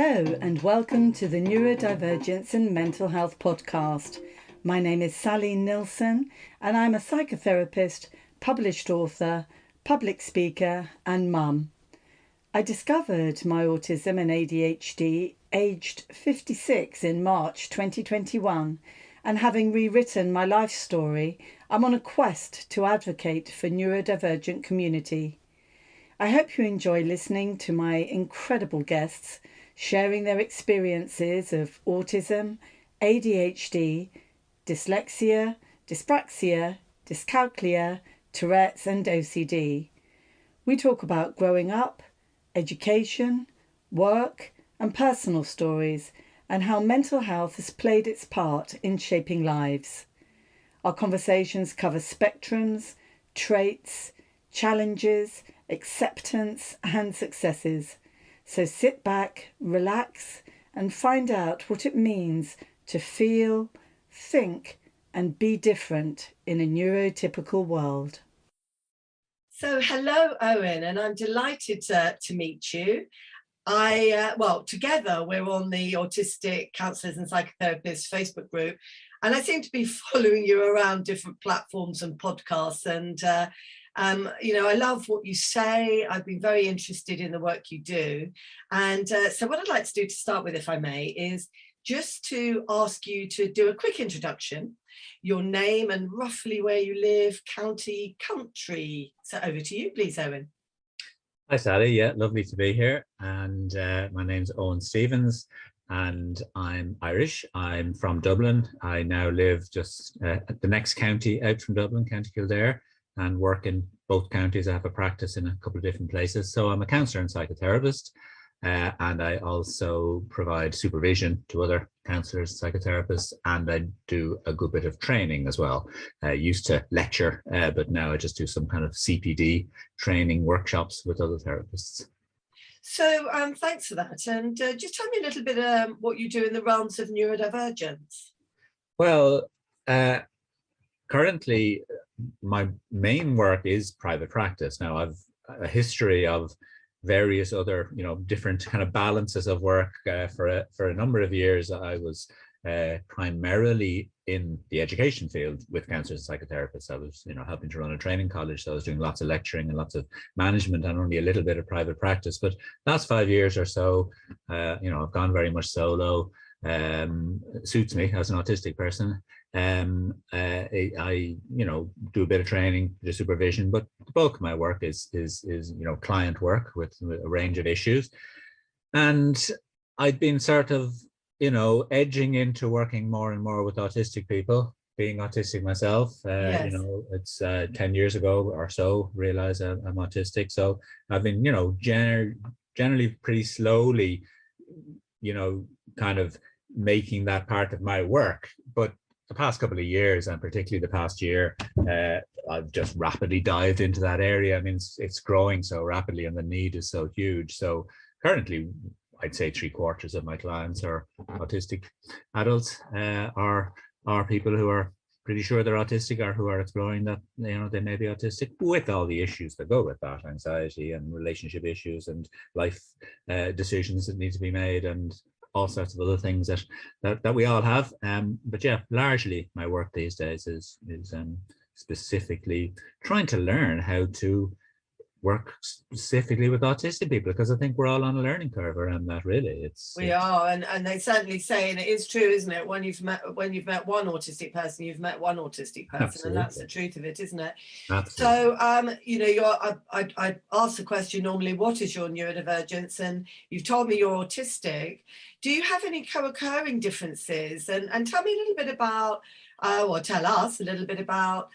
Hello and welcome to the Neurodivergence and Mental Health podcast. My name is Sally Nilsson and I'm a psychotherapist, published author, public speaker and mum. I discovered my autism and ADHD aged 56 in March 2021, and having rewritten my life story, I'm on a quest to advocate for neurodivergent community. I hope you enjoy listening to my incredible guests sharing their experiences of autism, ADHD, dyslexia, dyspraxia, dyscalculia, Tourette's and OCD. We talk about growing up, education, work and personal stories, and how mental health has played its part in shaping lives. Our conversations cover spectrums, traits, challenges, acceptance and successes. So sit back, relax and find out what it means to feel, think and be different in a neurotypical world. So hello, Eoin, and I'm delighted to meet you. Together we're on the Autistic Counsellors and Psychotherapists Facebook group, and I seem to be following you around different platforms and podcasts. And I love what you say. I've been very interested in the work you do. And so what I'd like to do to start with, if I may, is just to ask you to do a quick introduction, your name and roughly where you live, county, country. So over to you, please, Eoin. Hi, Sally. Yeah, lovely to be here. And my name's Eoin Stephens and I'm Irish. I'm from Dublin. I now live just at the next county out from Dublin, County Kildare, and work in both counties. I have a practice in a couple of different places. So I'm a counsellor and psychotherapist. And I also provide supervision to other counsellors, psychotherapists, and I do a good bit of training as well. I used to lecture, but now I just do some kind of CPD training workshops with other therapists. So thanks for that. And just tell me a little bit what you do in the realms of neurodivergence. Well, currently my main work is private practice. Now I've a history of various other, different kind of balances of work. For a number of years, I was primarily in the education field with counsellors and psychotherapists. I was, helping to run a training college. So I was doing lots of lecturing and lots of management and only a little bit of private practice. But last 5 years or so, I've gone very much solo. Suits me as an autistic person. I do a bit of training, do supervision, but the bulk of my work is client work with a range of issues. And I've been sort of edging into working more and more with autistic people, being autistic myself. Yes. It's 10 years ago or so realized I'm autistic. So I've been generally pretty slowly kind of making that part of my work. But the past couple of years, and particularly the past year, I've just rapidly dived into that area. I mean, it's growing so rapidly and the need is so huge. So currently, I'd say 3/4 of my clients are autistic adults, are people who are pretty sure they're autistic or who are exploring that, they may be autistic, with all the issues that go with that, anxiety and relationship issues and life decisions that need to be made and all sorts of other things that we all have. But yeah, largely my work these days is specifically trying to learn how to work specifically with autistic people, because I think we're all on a learning curve around that. Really, we are, and they certainly say, and it is true, isn't it? When you've met one autistic person, you've met one autistic person. Absolutely. And that's the truth of it, isn't it? Absolutely. So I ask the question normally, what is your neurodivergence? And you've told me you're autistic. Do you have any co-occurring differences? And tell me a little bit about, tell us a little bit about,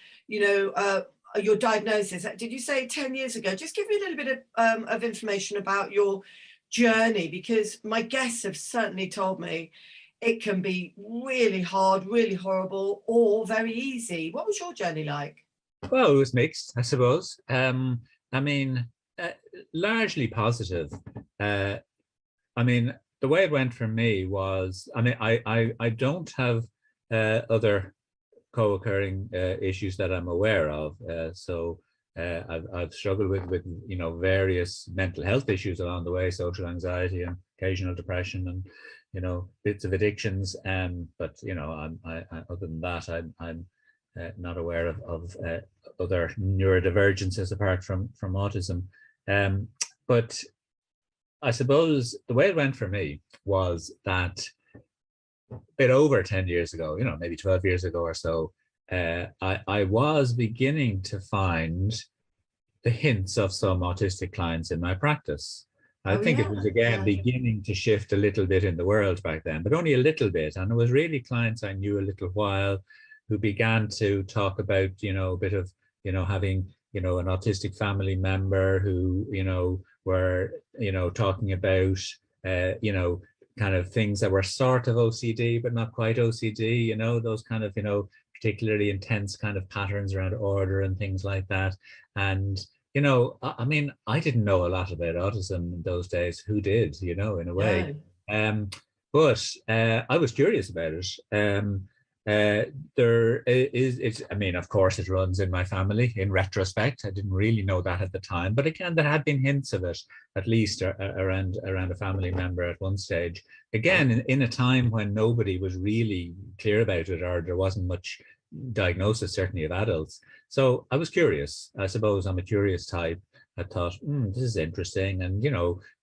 your diagnosis. Did you say 10 years ago? Just give me a little bit of information about your journey, because my guests have certainly told me it can be really hard, really horrible, or very easy. What was your journey like? Well, it was mixed, I suppose. Largely positive. The way it went for me was, I don't have other co-occurring issues that I'm aware of. So I've struggled with various mental health issues along the way, social anxiety and occasional depression, and bits of addictions. But other than that, I'm not aware of other neurodivergences apart from autism. But I suppose the way it went for me was that a bit over 10 years ago, maybe 12 years ago or so, I was beginning to find the hints of some autistic clients in my practice. I think it was again beginning to shift a little bit in the world back then, but only a little bit. And it was really clients I knew a little while who began to talk about, a bit of, having, an autistic family member who, were, talking about, kind of things that were sort of OCD, but not quite OCD, those kind of, particularly intense kind of patterns around order and things like that. And, I mean, I didn't know a lot about autism in those days. Who did, in a way? No. But I was curious about it. I mean, of course, it runs in my family in retrospect. I didn't really know that at the time, but again, there had been hints of it, at least around a family member at one stage. Again, in a time when nobody was really clear about it, or there wasn't much diagnosis, certainly of adults. So I was curious. I suppose I'm a curious type. I thought, this is interesting. And,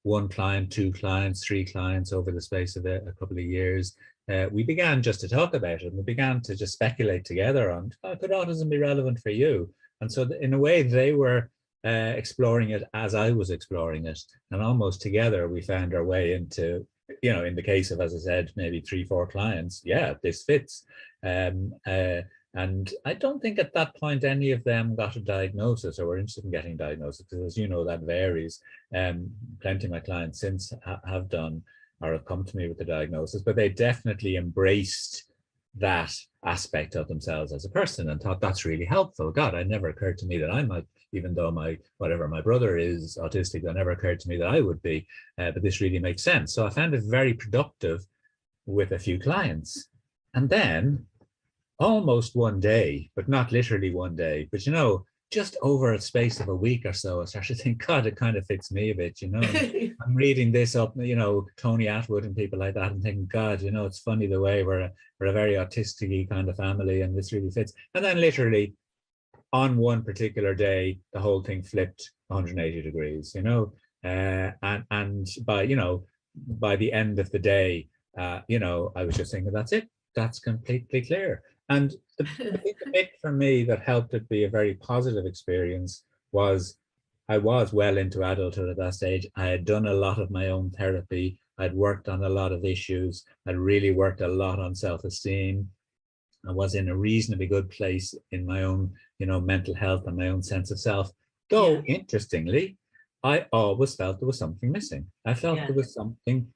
one client, two clients, three clients over the space of a couple of years. We began just to talk about it, and we began to just speculate together on, could autism be relevant for you? And so in a way, they were exploring it as I was exploring it. And almost together, we found our way into, in the case of, as I said, maybe 3-4 clients, this fits. And I don't think at that point any of them got a diagnosis or were interested in getting diagnosis, because as you know, that varies. Plenty of my clients since have done or have come to me with the diagnosis, but they definitely embraced that aspect of themselves as a person and thought that's really helpful. God, it never occurred to me that I might, even though my brother is autistic, that never occurred to me that I would be, but this really makes sense. So I found it very productive with a few clients. And then almost one day, but not literally one day, but just over a space of a week or so, I started to think, God, it kind of fits me a bit, I'm reading this up, Tony Atwood and people like that, and thinking, God, it's funny the way we're a very autistic kind of family, and this really fits. And then literally on one particular day, the whole thing flipped 180 degrees, and by the end of the day, I was just thinking, that's it. That's completely clear. And the bit for me that helped it be a very positive experience was I was well into adulthood at that stage. I had done a lot of my own therapy. I'd worked on a lot of issues. I'd really worked a lot on self-esteem. I was in a reasonably good place in my own, mental health and my own sense of self. Though, interestingly, I always felt there was something missing. I felt there was something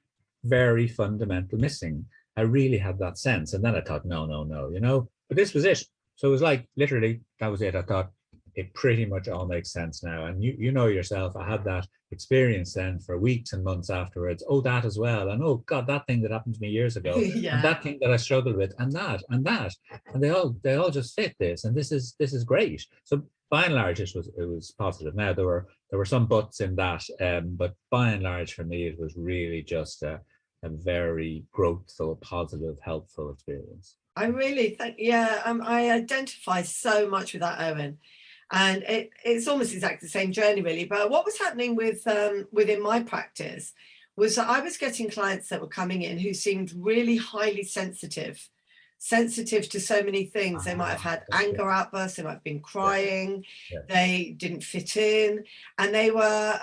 very fundamental missing. I really had that sense. And then I thought, no, but this was it. So it was like, literally, that was it. I thought, it pretty much all makes sense now. And you know yourself, I had that experience then for weeks and months afterwards. Oh, that as well. And oh God, that thing that happened to me years ago. And that thing that I struggled with, and that. And they all just fit this. And this is great. So by and large, it was positive. Now there were some buts in that, but by and large for me, it was really just a very growthful, positive, helpful experience. I really think, I identify so much with that, Eoin. And it's almost exactly the same journey, really. But what was happening within my practice was that I was getting clients that were coming in who seemed really highly sensitive to so many things. They might have had anger outbursts, they might have been crying, they didn't fit in, and they were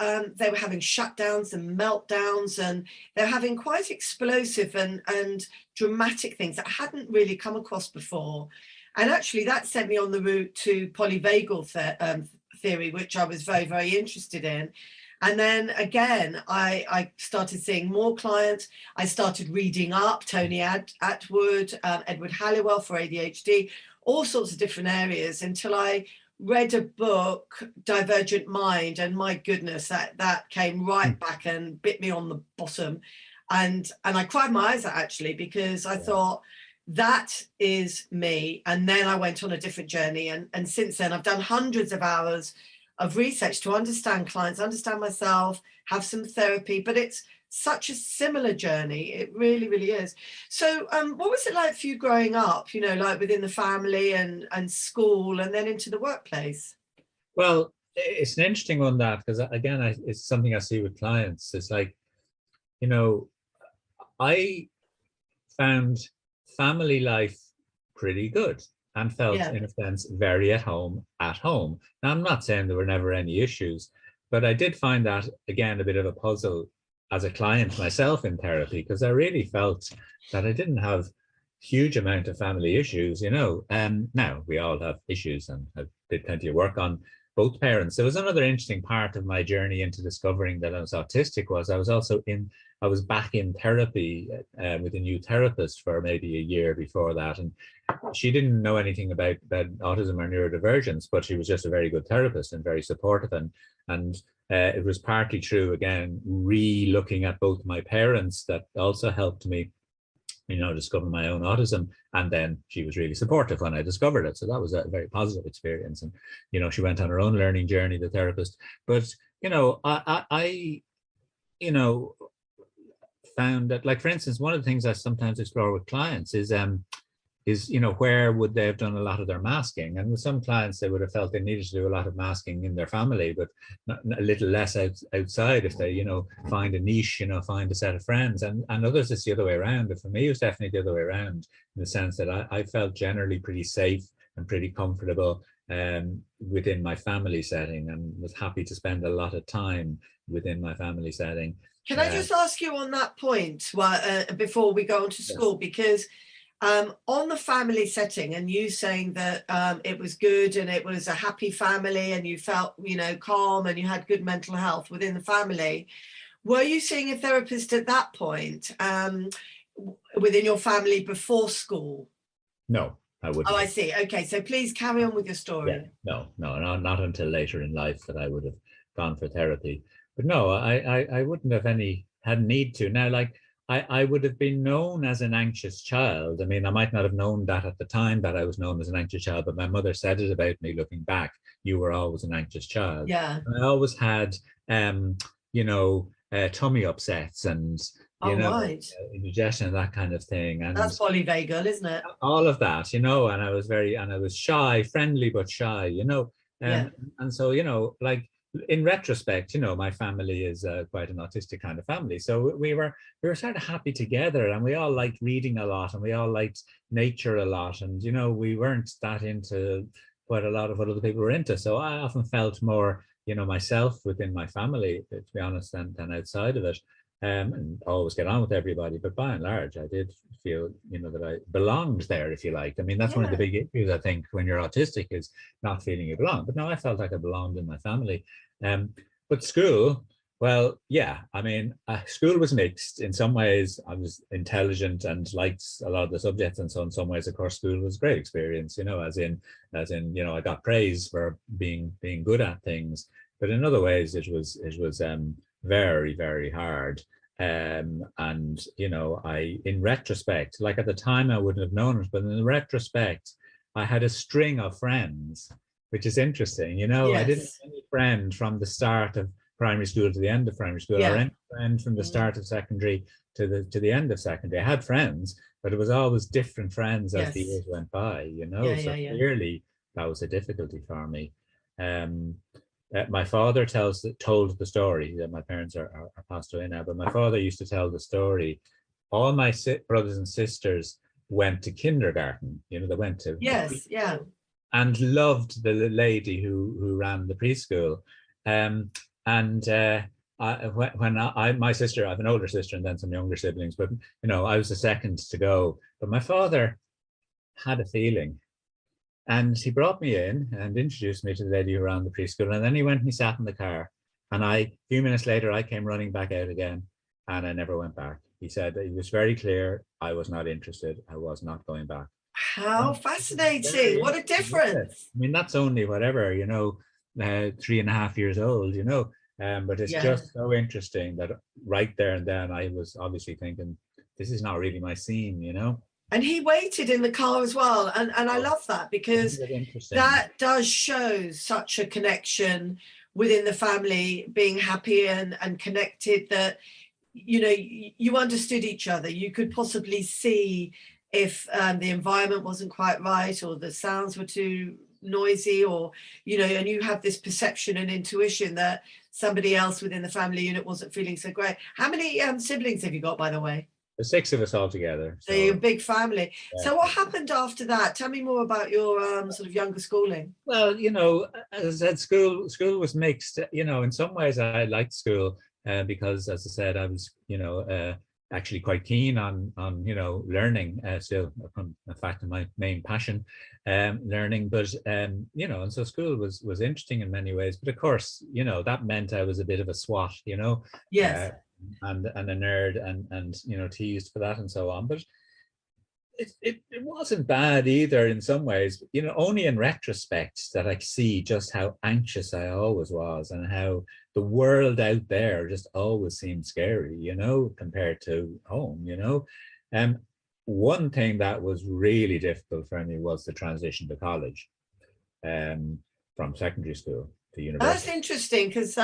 having shutdowns and meltdowns, and they're having quite explosive and dramatic things that I hadn't really come across before. And actually that sent me on the route to polyvagal theory, which I was very, very interested in. And then again, I started seeing more clients. I started reading up Tony Atwood, Edward Halliwell for ADHD, all sorts of different areas, until I read a book, Divergent Mind, and my goodness, that came right back and bit me on the bottom. And I cried my eyes out, actually, because I thought, that is me. And then I went on a different journey. And since then, I've done hundreds of hours of research to understand clients, understand myself, have some therapy, but it's such a similar journey. It really, really is. So what was it like for you growing up, you know, like within the family and school and then into the workplace? Well, it's an interesting one, that, because again, it's something I see with clients. It's like, you know, I found family life pretty good and felt, in a sense, very at home at home. Now, I'm not saying there were never any issues, but I did find that, again, a bit of a puzzle as a client myself in therapy, because I really felt that I didn't have huge amount of family issues, you know. Now we all have issues, and I did plenty of work on both parents. There was another interesting part of my journey into discovering that I was autistic. Was I was back in therapy with a new therapist for maybe a year before that, and she didn't know anything about autism or neurodivergence, but she was just a very good therapist and very supportive, and it was partly true, again, re-looking at both my parents, that also helped me, you know, discover my own autism. And then she was really supportive when I discovered it. So that was a very positive experience. And, you know, she went on her own learning journey, the therapist. But, you know, I you know, found that, like, for instance, one of the things I sometimes explore with clients is, you know, where would they have done a lot of their masking? And with some clients, they would have felt they needed to do a lot of masking in their family, but a little less outside if they, you know, find a niche, you know, find a set of friends. And others, it's the other way around. But for me, it was definitely the other way around, in the sense that I felt generally pretty safe and pretty comfortable within my family setting, and was happy to spend a lot of time within my family setting. Can I just ask you on that point before we go on to school, because on the family setting, and you saying that it was good and it was a happy family and you felt, you know, calm and you had good mental health within the family, were you seeing a therapist at that point within your family before school? No, I wouldn't. Oh, I see. Okay, so please carry on with your story. Yeah, no, not until later in life that I would have gone for therapy. But no, I wouldn't have had need to. Now, like, I would have been known as an anxious child. I mean, I might not have known that at the time, that I was known as an anxious child, but my mother said it about me looking back. You were always an anxious child. Yeah. And I always had, you know, tummy upsets and, you know, indigestion and that kind of thing. And that's polyvagal, isn't it? All of that, you know, and I was shy, friendly, but shy, you know. And so, you know, like, in retrospect, you know, my family is quite an autistic kind of family. So we were sort of happy together, and we all liked reading a lot, and we all liked nature a lot. And, you know, we weren't that into quite a lot of what other people were into. So I often felt more, you know, myself within my family, to be honest, than outside of it. And always get on with everybody. But by and large, I did feel, you know, that I belonged there, if you like. I mean, that's one of the big issues, I think, when you're autistic, is not feeling you belong. But no, I felt like I belonged in my family. But school, well, yeah, I mean, school was mixed. In some ways, I was intelligent and liked a lot of the subjects, and so in some ways, of course, school was a great experience, you know, as in, you know, I got praise for being good at things. But in other ways, it was very, very hard. And, you know, in retrospect, like, at the time I wouldn't have known it, but in retrospect, I had a string of friends, which is interesting, you know. I didn't have any friend from the start of primary school to the end of primary school, or any friend from the start of secondary to the end of secondary. I had friends, but it was always different friends as the years went by, you know. Clearly that was a difficulty for me. My father told the story, that my parents are passed away now, but my father used to tell the story. All my brothers and sisters went to kindergarten, you know, they went to and loved the lady who ran the preschool. My sister, I have an older sister and then some younger siblings, but, you know, I was the second to go. But my father had a feeling, and he brought me in and introduced me to the lady who ran the preschool. And then he went and he sat in the car. And a few minutes later, I came running back out again, and I never went back. He said that he was very clear. I was not interested. I was not going back. How fascinating. What a difference. I mean, that's only whatever, you know, 3.5 years old, you know. But it's just so interesting that right there and then I was obviously thinking, this is not really my scene, you know. And he waited in the car as well. And I love that, because that does show such a connection within the family, being happy and connected, that, you know, you understood each other. You could possibly see if the environment wasn't quite right, or the sounds were too noisy, or, you know, and you have this perception and intuition that somebody else within the family unit wasn't feeling so great. How many siblings have you got, by the way? There's 6 of us all together. So you're a big family. Yeah. So what happened after that? Tell me more about your sort of younger schooling. Well, you know, as I said, school was mixed. You know, in some ways I liked school because, as I said, I was, you know, actually quite keen on you know, learning. Still, in fact, my main passion, learning. But you know, and so school was interesting in many ways. But of course, you know, that meant I was a bit of a swot. You know. Yes. And a nerd, and you know, teased for that and so on. But it wasn't bad either in some ways. You know, only in retrospect that I see just how anxious I always was, and how the world out there just always seemed scary, you know, compared to home, you know. One thing that was really difficult for me was the transition to college, from secondary school to university. That's interesting, because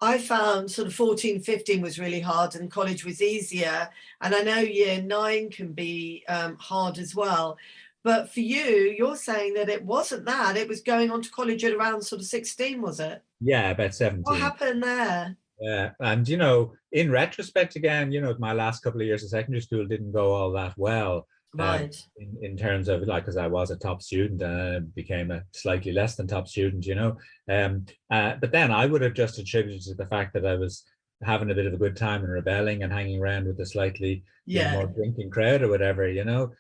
I found sort of 14, 15 was really hard, and college was easier. And I know year 9 can be hard as well. But for you, you're saying that it wasn't that. It was going on to college at around sort of 16, was it? Yeah, about 17. What happened there? Yeah, and you know, in retrospect, again, you know, my last couple of years of secondary school didn't go all that well. Right. In terms of, like, because I was a top student and became a slightly less than top student, you know. But then I would have just attributed to the fact that I was having a bit of a good time and rebelling and hanging around with a slightly you know, more drinking crowd or whatever, you know.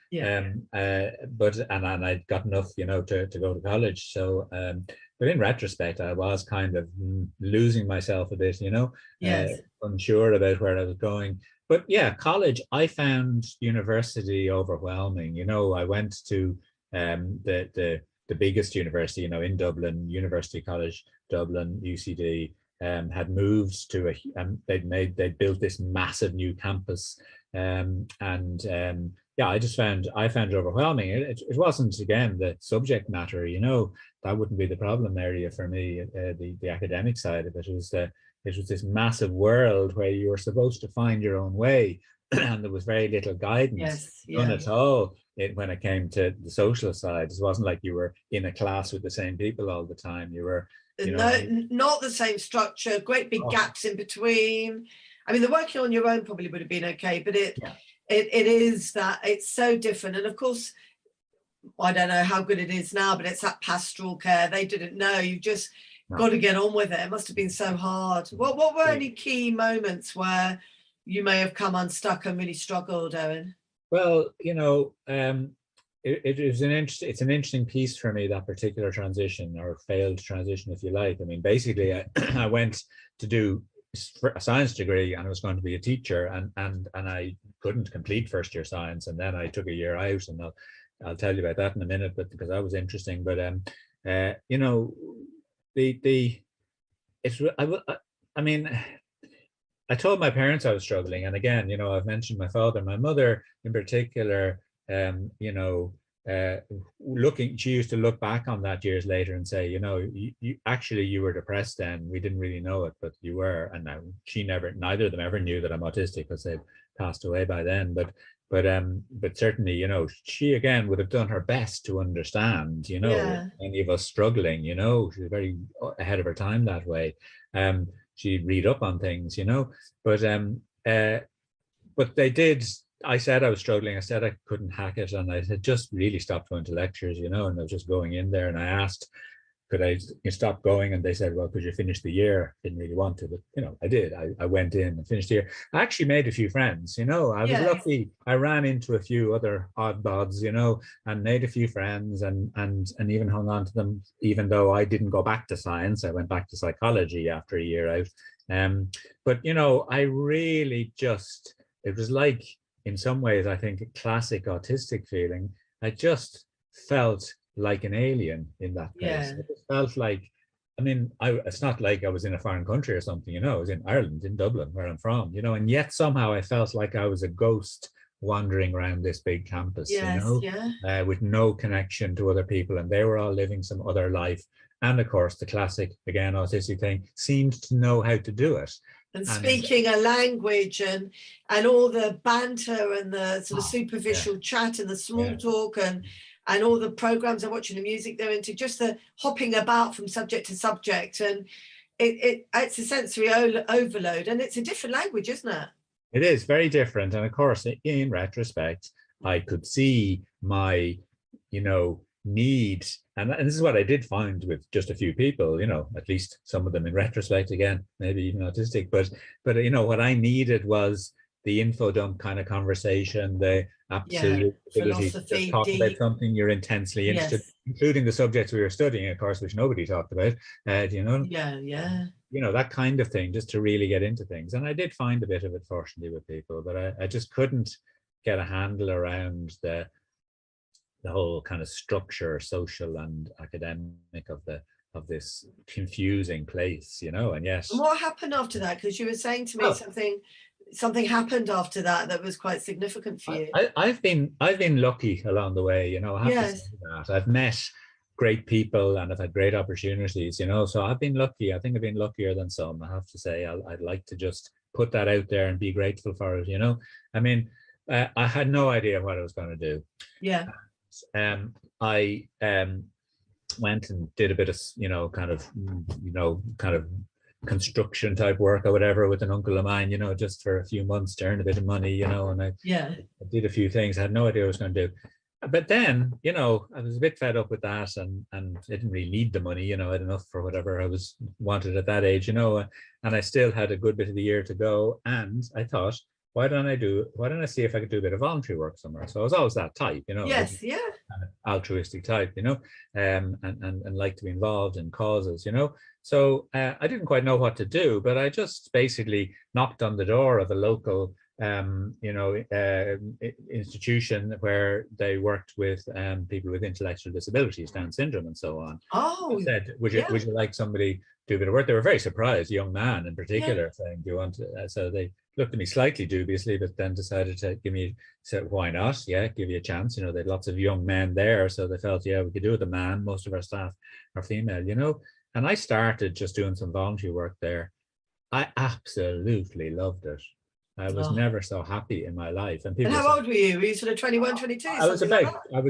But I'd got enough, you know, to go to college. So but in retrospect, I was kind of losing myself a bit, you know. Unsure about where I was going. But yeah, college, I found university overwhelming. You know, I went to the biggest university, you know, in Dublin, University College Dublin, UCD, had moved to they'd built this massive new campus, yeah, I found it overwhelming. It wasn't, again, the subject matter, you know, that wouldn't be the problem area for me, the academic side of it. It was this massive world where you were supposed to find your own way, and there was very little guidance, none at all. When it came to the social side, it wasn't like you were in a class with the same people all the time. You were, you know, not the same structure, great big gaps in between. I mean, the working on your own probably would have been okay, but it is that it's so different. And of course, I don't know how good it is now, but it's that pastoral care. They didn't know. You just got to get on with it. It must have been so hard. What were any key moments where you may have come unstuck and really struggled, Eoin? Well, you know, it's an interesting piece for me, that particular transition, or failed transition, if you like. I mean, basically, I went to do a science degree, and I was going to be a teacher, and I couldn't complete first year science, and then I took a year out, and I'll tell you about that in a minute, but because that was interesting. But you know, I mean, I told my parents I was struggling, and again, you know, I've mentioned my father, my mother in particular. You know, she used to look back on that years later and say, you know, you actually, you were depressed then. We didn't really know it, but you were. And now neither of them ever knew that I'm autistic, because they've passed away by then. But certainly, you know, she again would have done her best to understand, you know, any of us struggling. You know, she was very ahead of her time that way. She'd read up on things, you know, but they did. I said I was struggling. I said I couldn't hack it, and I had just really stopped going to lectures, you know, and I was just going in there, and I asked, could I stop going? And they said, well, could you finish the year? Didn't really want to, but, you know, I did. I went in and finished the year. I actually made a few friends, you know. I was lucky. I ran into a few other odd bods, you know, and made a few friends, and even hung on to them, even though I didn't go back to science. I went back to psychology after a year out. But, you know, I really just, it was like, in some ways, I think, a classic autistic feeling. I just felt like an alien in that place. It felt like, I mean, it's not like I was in a foreign country or something, you know. I was in Ireland, in Dublin, where I'm from, you know, and yet somehow I felt like I was a ghost wandering around this big campus, Yes, yeah. with no connection to other people, and they were all living some other life. And of course, the classic, again, autistic thing, seemed to know how to do it. And speaking a language, and all the banter and the sort of superficial chat and the small talk, and all the programs they're watching, the music they're into, just the hopping about from subject to subject. And it's a sensory overload, and it's a different language, isn't it? It is very different. And of course, in retrospect, I could see my, need. And this is what I did find with just a few people, at least some of them in retrospect, again, maybe even autistic. But what I needed was the info dump kind of conversation, the absolute ability to talk about something you're intensely interested in, including the subjects we were studying, of course, which nobody talked about, that kind of thing, just to really get into things. And I did find a bit of it, fortunately, with people, but I just couldn't get a handle around the whole kind of structure, social and academic, of this confusing place, and yes. And what happened after that? Because you were saying to me something happened after that was quite significant for you. I've been lucky along the way, I have to say that. I've met great people and I've had great opportunities, so I've been lucky. I think I've been luckier than some, I have to say. I'd like to just put that out there and be grateful for it, I mean, I had no idea what I was going to do. Yeah. I went and did a bit of, kind of construction type work or whatever with an uncle of mine, just for a few months to earn a bit of money, and I did a few things. I had no idea what I was going to do. But then, I was a bit fed up with that, and I didn't really need the money, I had enough for whatever I wanted at that age, and I still had a good bit of the year to go. And I thought, why don't I see if I could do a bit of voluntary work somewhere? So I was always that type, Yes, yeah. Altruistic type, and like to be involved in causes, So I didn't quite know what to do, but I just basically knocked on the door of a local, institution where they worked with people with intellectual disabilities, Down syndrome and so on. Oh, I said, would you like somebody to do a bit of work? They were very surprised, a young man in particular, saying, do you want to? So they looked at me slightly dubiously, but then decided to said, why not? Yeah, give you a chance. They had lots of young men there, so they felt, we could do with a man. Most of our staff are female, And I started just doing some voluntary work there. I absolutely loved it. I was never so happy in my life. And people. And how old were you? Were you sort of 21, 22? I was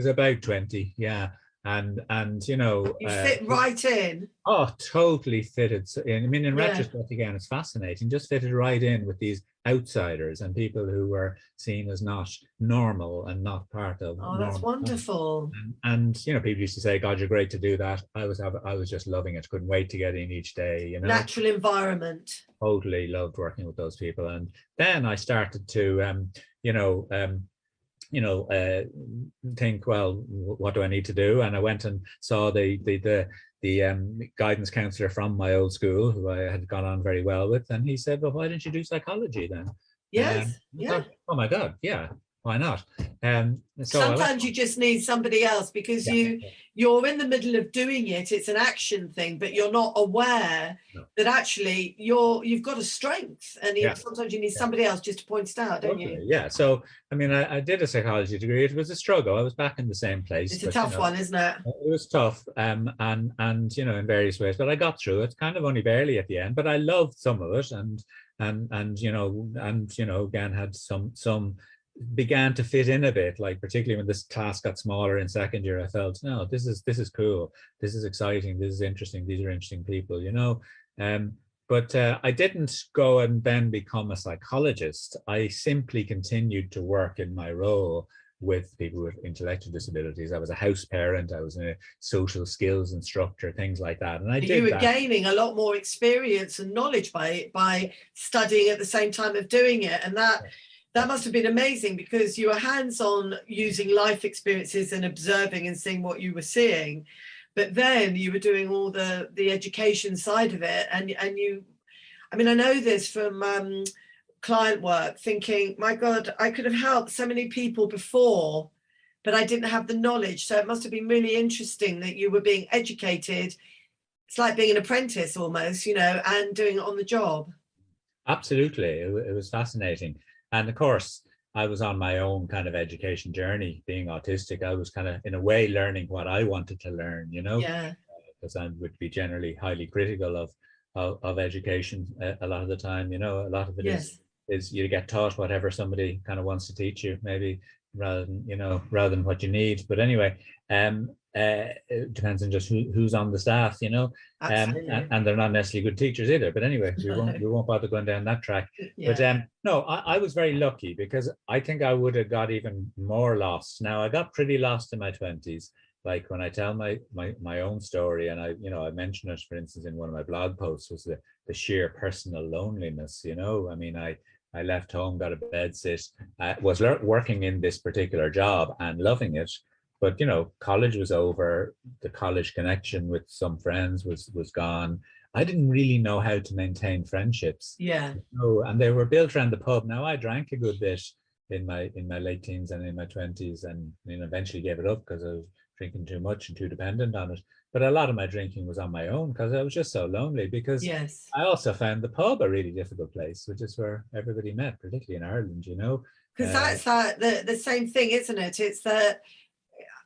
about 20, yeah. And you fit right in. Oh, totally fitted in. I mean, in retrospect, again, it's fascinating. Just fitted right in with these outsiders and people who were seen as not normal and not part of. Oh, that's wonderful. And people used to say, "God, you're great to do that." I was just loving it. Couldn't wait to get in each day. Natural environment. Totally loved working with those people. And then I started to, think, well, what do I need to do? And I went and saw the guidance counselor from my old school, who I had gone on very well with, and he said, well, why didn't you do psychology then? Yes. Thought, oh my God, yeah, why not? So sometimes you just need somebody else, because you're in the middle of doing it. It's an action thing, but you're not aware that actually you've got a strength, and sometimes you need somebody else just to point it out, don't you? Yeah. So I mean, I did a psychology degree. It was a struggle. I was back in the same place. It's a tough one, isn't it? It was tough, and in various ways, but I got through it, kind of only barely at the end. But I loved some of it, and again had some began to fit in a bit, like particularly when this class got smaller in second year. I felt, no, this is cool, this is exciting, this is interesting, these are interesting people, but I didn't go and then become a psychologist. I simply continued to work in my role with people with intellectual disabilities. I was a house parent, I was a social skills instructor, things like that. And you were gaining a lot more experience and knowledge by studying at the same time of doing it, and that must have been amazing, because you were hands-on, using life experiences and observing and seeing what you were seeing. But then you were doing all the education side of it. And you, I mean, I know this from client work, thinking, my God, I could have helped so many people before, but I didn't have the knowledge. So it must have been really interesting that you were being educated. It's like being an apprentice almost, and doing it on the job. Absolutely. It was fascinating. And of course, I was on my own kind of education journey, being autistic. I was kind of, in a way, learning what I wanted to learn, Yeah. because I would be generally highly critical of education a lot of the time. A lot of it Yes. is you get taught whatever somebody kind of wants to teach you, maybe rather than what you need. But anyway, it depends on just who's on the staff, and they're not necessarily good teachers either. But anyway, we won't bother going down that track. Yeah. But no, I was very lucky, because I think I would have got even more lost. Now, I got pretty lost in my 20s. Like, when I tell my own story, and I mention it, for instance, in one of my blog posts, was the sheer personal loneliness. I mean, I left home, got a bed sit, was working in this particular job and loving it. But, college was over. The college connection with some friends was gone. I didn't really know how to maintain friendships. Yeah. And they were built around the pub. Now, I drank a good bit in my late teens and in my 20s, and eventually gave it up because I was drinking too much and too dependent on it. But a lot of my drinking was on my own, because I was just so lonely. Because yes. I also found the pub a really difficult place, which is where everybody met, particularly in Ireland, Because that's the same thing, isn't it? It's that,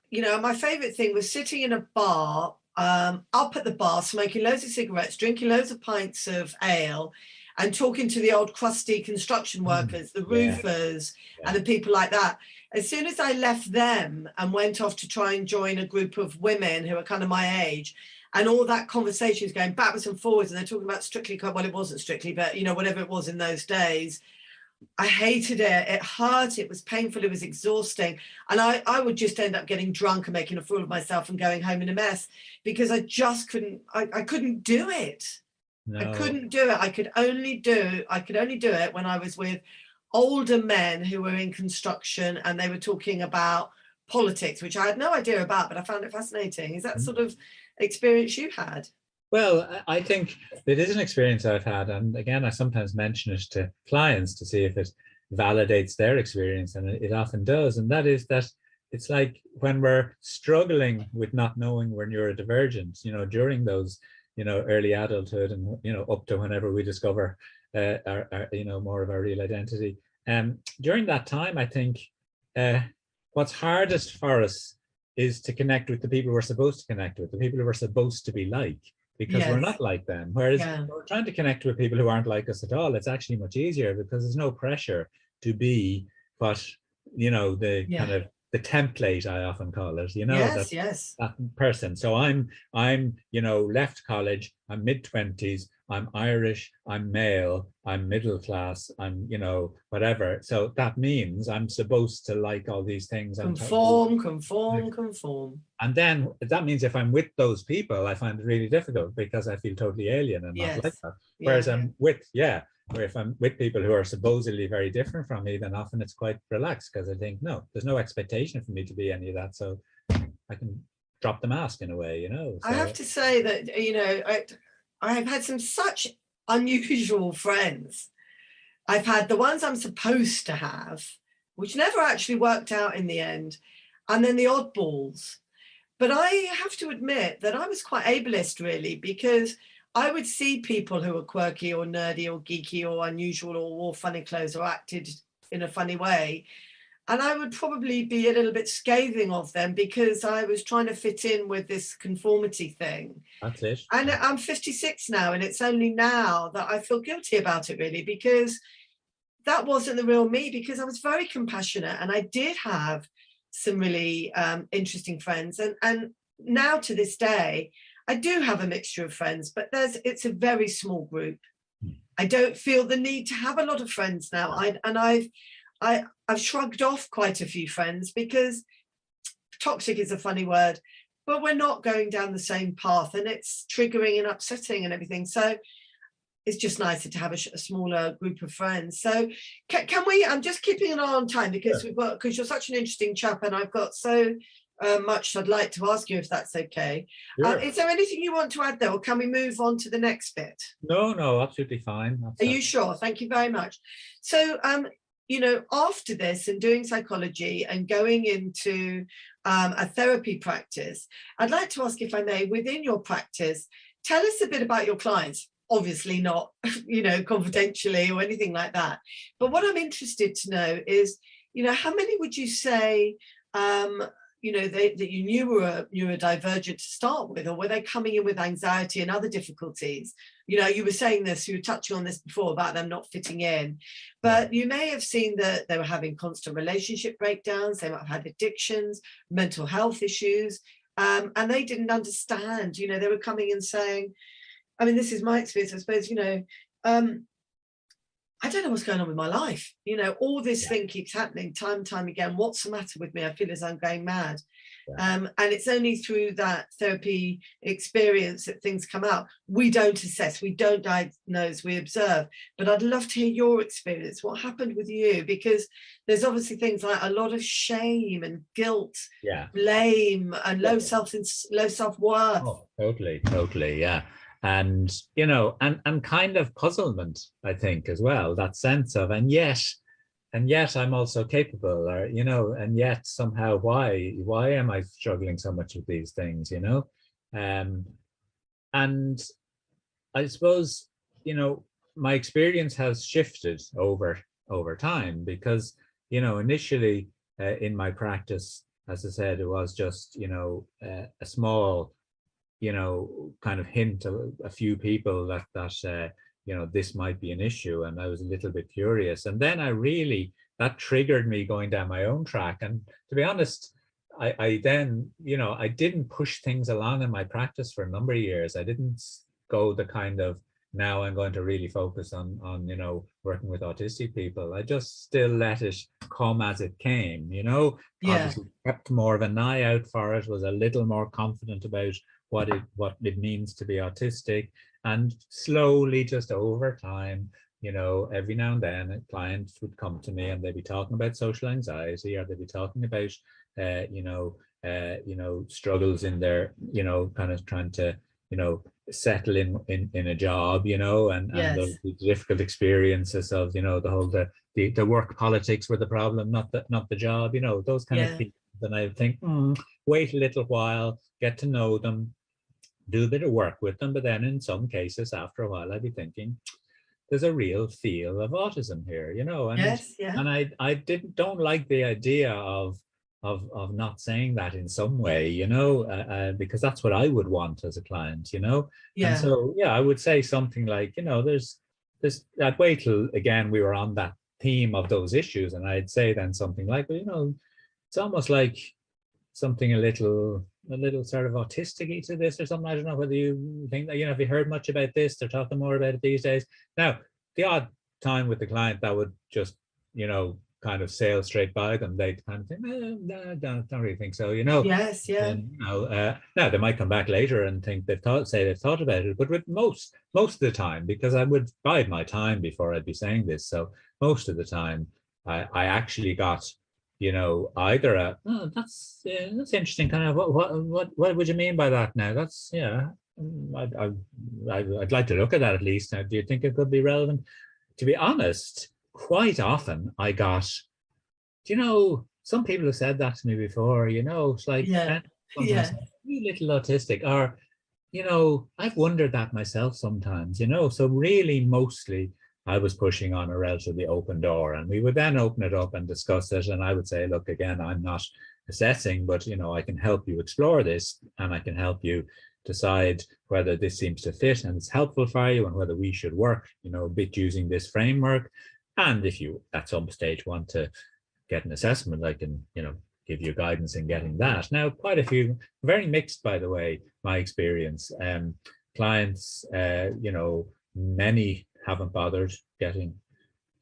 my favorite thing was sitting in a bar, up at the bar, smoking loads of cigarettes, drinking loads of pints of ale, and talking to the old crusty construction workers, the roofers, and the people like that. As soon as I left them and went off to try and join a group of women who are kind of my age, and all that conversation is going backwards and forwards, and they're talking about Strictly, well, it wasn't Strictly, but whatever it was in those days, I hated it. It hurt. It was painful. It was exhausting. And I would just end up getting drunk and making a fool of myself and going home in a mess, because I just couldn't, I couldn't do it. No. I couldn't do it. I could only do it when I was with older men who were in construction, and they were talking about politics, which I had no idea about, but I found it fascinating. Is that sort of experience you had? Well, I think it is an experience I've had. And again, I sometimes mention it to clients to see if it validates their experience, and it often does. And that is that it's like when we're struggling with not knowing we're neurodivergent, during those, early adulthood, and, up to whenever we discover our more of our real identity. During that time, I think what's hardest for us is to connect with the people we're supposed to connect with, the people who we're supposed to be like, because we're not like them. Whereas we're trying to connect with people who aren't like us at all, it's actually much easier, because there's no pressure to be what, kind of the template, I often call it, that person. So I'm left college, I'm mid-20s, I'm Irish, I'm male, I'm middle class, I'm, whatever. So that means I'm supposed to like all these things. Conform. And then that means if I'm with those people, I find it really difficult, because I feel totally alien and not like that. Whereas where if I'm with people who are supposedly very different from me, then often it's quite relaxed, because I think, no, there's no expectation for me to be any of that. So I can drop the mask in a way, So, I have to say that, I've had some such unusual friends. I've had the ones I'm supposed to have, which never actually worked out in the end, and then the oddballs. But I have to admit that I was quite ableist, really, because I would see people who were quirky or nerdy or geeky or unusual or wore funny clothes or acted in a funny way, and I would probably be a little bit scathing of them, because I was trying to fit in with this conformity thing. That's it. And I'm 56 now, and it's only now that I feel guilty about it, really, because that wasn't the real me, because I was very compassionate, and I did have some really interesting friends. And now to this day, I do have a mixture of friends, but it's a very small group. I don't feel the need to have a lot of friends now. I've shrugged off quite a few friends, because toxic is a funny word, but we're not going down the same path, and it's triggering and upsetting and everything. So it's just nicer to have a smaller group of friends. So can we, I'm just keeping an eye on time, because because you're such an interesting chap, and I've got so much I'd like to ask you, if that's okay. Sure. Is there anything you want to add there, or can we move on to the next bit? No, absolutely fine. Are you sure? Thank you very much. So, after this and doing psychology and going into a therapy practice, I'd like to ask, if I may, within your practice, tell us a bit about your clients. Obviously not, confidentially or anything like that. But what I'm interested to know is, you know, how many would you say, you know, that you knew were neurodivergent to start with, or were they coming in with anxiety and other difficulties? You know, you were saying this, you were touching on this before about them not fitting in, but you may have seen that they were having constant relationship breakdowns, they might have had addictions, mental health issues, and they didn't understand. You know, they were coming and saying, I mean, this is my experience, I suppose, you know, I don't know what's going on with my life. You know, all this thing keeps happening time and time again. What's the matter with me? I feel as I'm going mad. And it's only through that therapy experience that things come out. We don't assess, we don't diagnose, we observe. But I'd love to hear your experience. What happened with you? Because there's obviously things like a lot of shame and guilt, blame, and low self-worth. Oh, totally, yeah. And, you know, and kind of puzzlement, I think, as well, that sense of, and yet I'm also capable, or, you know, and yet somehow why am I struggling so much with these things, you know? And I suppose, you know, my experience has shifted over time, because, you know, initially in my practice, as I said, it was just, you know, a small, you know, kind of hint of a few people that you know, this might be an issue, and I was a little bit curious, and then that triggered me going down my own track. And to be honest, I then, you know, I didn't push things along in my practice for a number of years. I didn't go the kind of, now I'm going to really focus on you know, working with autistic people. I just still let it come as it came, you know. Obviously kept more of an eye out for it, was a little more confident about what it means to be autistic, and slowly, just over time, you know, every now and then a client would come to me and they'd be talking about social anxiety, or they'd be talking about you know, struggles in their, you know, kind of trying to, you know, settle in a job, you know, and the difficult experiences of, you know, the whole the work politics were the problem, not the job, you know, those kind of people. And I think, wait a little while, get to know them, do a bit of work with them. But then in some cases, after a while, I'd be thinking, there's a real feel of autism here, you know. And and I don't like the idea of not saying that in some way, you know, because that's what I would want as a client, you know. And so I would say something like, you know, there's I'd wait till, again, we were on that theme of those issues, and I'd say then something like, well, you know, it's almost like something a little sort of autistic-y to this or something. I don't know whether you think that, you know, have you heard much about this? They're talking more about it these days. Now, the odd time with the client that would just, you know, kind of sail straight by them, they'd kind of think, no, don't really think so, you know. And, you know, now they might come back later and think they've thought about it, but with most of the time, because I would bide my time before I'd be saying this, so most of the time I actually got, you know, either that's interesting, kind of, what would you mean by that now? That's, I'd like to look at that at least. Now, do you think it could be relevant? To be honest, quite often I got, you know, some people have said that to me before, you know, it's like, you little autistic, or, you know, I've wondered that myself sometimes, you know. So really, mostly I was pushing on a relatively open door, and we would then open it up and discuss it. And I would say, look, again, I'm not assessing, but, you know, I can help you explore this, and I can help you decide whether this seems to fit and it's helpful for you, and whether we should work, you know, a bit using this framework. And if you at some stage want to get an assessment, I can, you know, give you guidance in getting that. Now, quite a few, very mixed, by the way, my experience. Clients, you know, many haven't bothered getting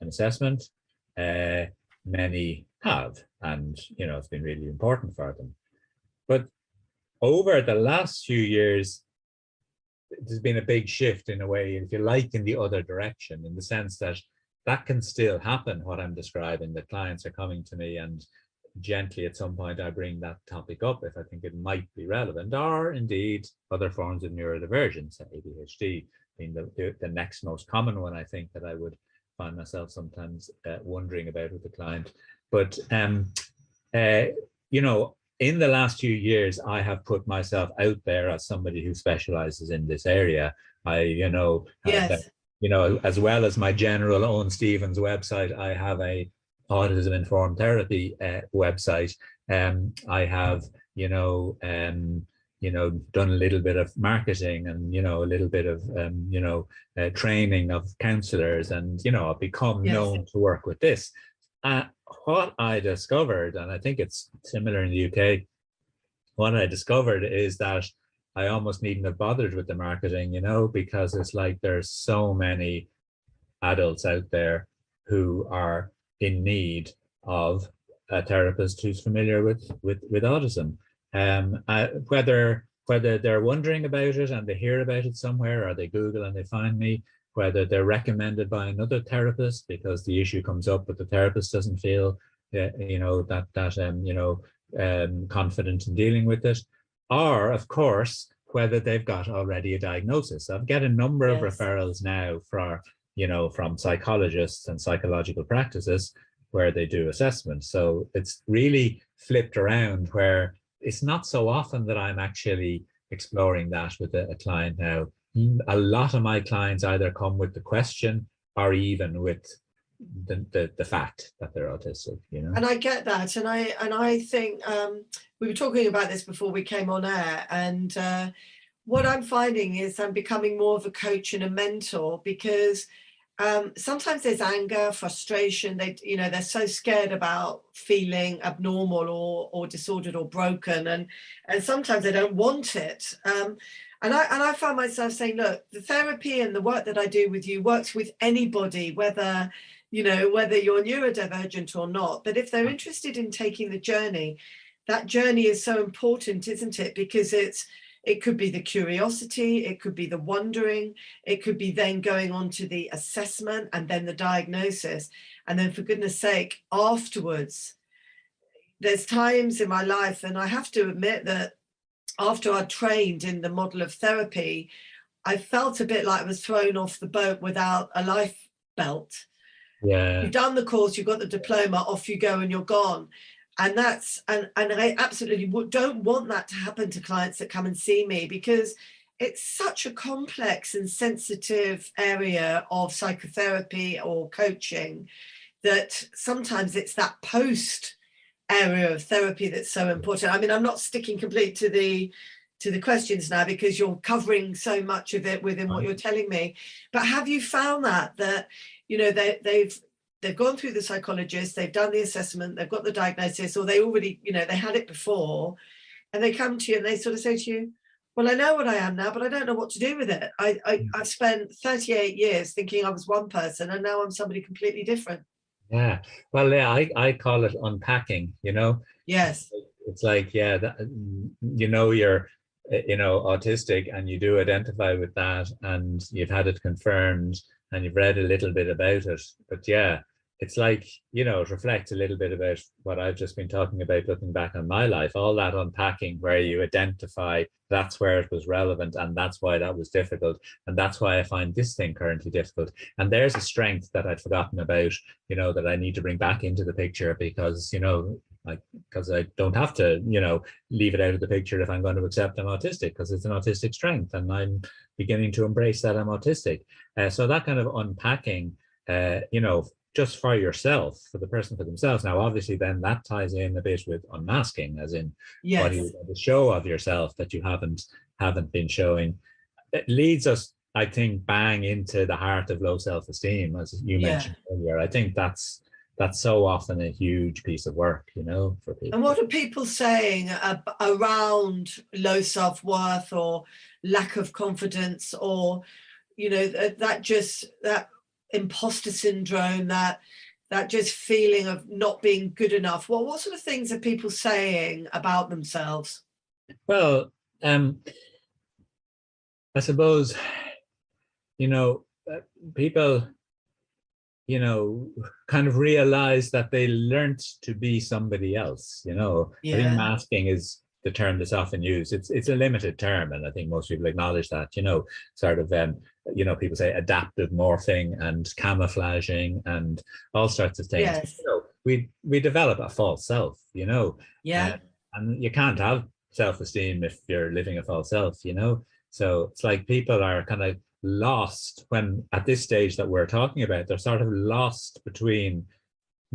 an assessment. Many have, and, you know, it's been really important for them. But over the last few years, there's been a big shift, in a way, if you like, in the other direction, in the sense that that can still happen, what I'm describing, that clients are coming to me and gently at some point I bring that topic up if I think it might be relevant, or indeed other forms of neurodivergence, ADHD being the next most common one, I think, that I would find myself sometimes wondering about with the client. But, you know, in the last few years, I have put myself out there as somebody who specializes in this area. I, you know, you know, as well as my general Eoin Stephens website, I have a Autism Informed Therapy website. I have, done a little bit of marketing and, a little bit of, training of counselors, and, I've become known to work with this. What I discovered, and I think it's similar in the UK, what I discovered is that I almost needn't have bothered with the marketing, because it's like there's so many adults out there who are in need of a therapist who's familiar with autism. Whether they're wondering about it and they hear about it somewhere, or they Google and they find me, whether they're recommended by another therapist because the issue comes up, but the therapist doesn't feel, confident in dealing with it, or of course, whether they've got already a diagnosis. I've got a number of referrals now from psychologists and psychological practices where they do assessment. So it's really flipped around, where it's not so often that I'm actually exploring that with a client now. A lot of my clients either come with the question or even with the fact that they're autistic, And I get that, and I think we were talking about this before we came on air, and what I'm finding is I'm becoming more of a coach and a mentor, because sometimes there's anger, frustration. They're so scared about feeling abnormal or disordered or broken, and sometimes they don't want it. And I find myself saying, look, the therapy and the work that I do with you works with anybody, whether you're neurodivergent or not. But if they're interested in taking the journey, that journey is so important, isn't it? Because it could be the curiosity, it could be the wondering, it could be then going on to the assessment and then the diagnosis. And then, for goodness sake, afterwards, there's times in my life, and I have to admit that after I trained in the model of therapy, I felt a bit like I was thrown off the boat without a life belt. Yeah. You've done the course, you've got the diploma, off you go and you're gone. And I absolutely don't want that to happen to clients that come and see me, because it's such a complex and sensitive area of psychotherapy or coaching that sometimes it's that post area of therapy that's so important. I mean, I'm not sticking completely to the questions now, because you're covering so much of it within what you're telling me. But have you found that they've gone through the psychologist, they've done the assessment, they've got the diagnosis, or they already, they had it before, and they come to you and they sort of say to you, well, I know what I am now, but I don't know what to do with it. I've spent 38 years thinking I was one person, and now I'm somebody completely different. Yeah. Well, yeah, I call it unpacking, Yes. It's like, you're, autistic, and you do identify with that, and you've had it confirmed, and you've read a little bit about it. But yeah, it's like, it reflects a little bit about what I've just been talking about, looking back on my life, all that unpacking where you identify that's where it was relevant, and that's why that was difficult, and that's why I find this thing currently difficult. And there's a strength that I'd forgotten about, that I need to bring back into the picture, because, because I don't have to, leave it out of the picture if I'm going to accept I'm autistic, because it's an autistic strength, and I'm beginning to embrace that I'm autistic. So that kind of unpacking, just for yourself, for the person, for themselves. Now, obviously, then that ties in a bit with unmasking, as in what you want to show of yourself that you haven't been showing. It leads us, I think, bang into the heart of low self-esteem, as you mentioned earlier. I think that's so often a huge piece of work, for people. And what are people saying around low self-worth or lack of confidence, or, that imposter syndrome, that just feeling of not being good enough? What sort of things are people saying about themselves? Well, I suppose, people, kind of realize that they learned to be somebody else, I think masking is the term that's often used. It's a limited term, and I think most people acknowledge that, sort of, people say adaptive morphing and camouflaging and all sorts of things. Yes. We develop a false self, and you can't have self-esteem if you're living a false self, so it's like people are kind of lost when, at this stage that we're talking about, they're sort of lost between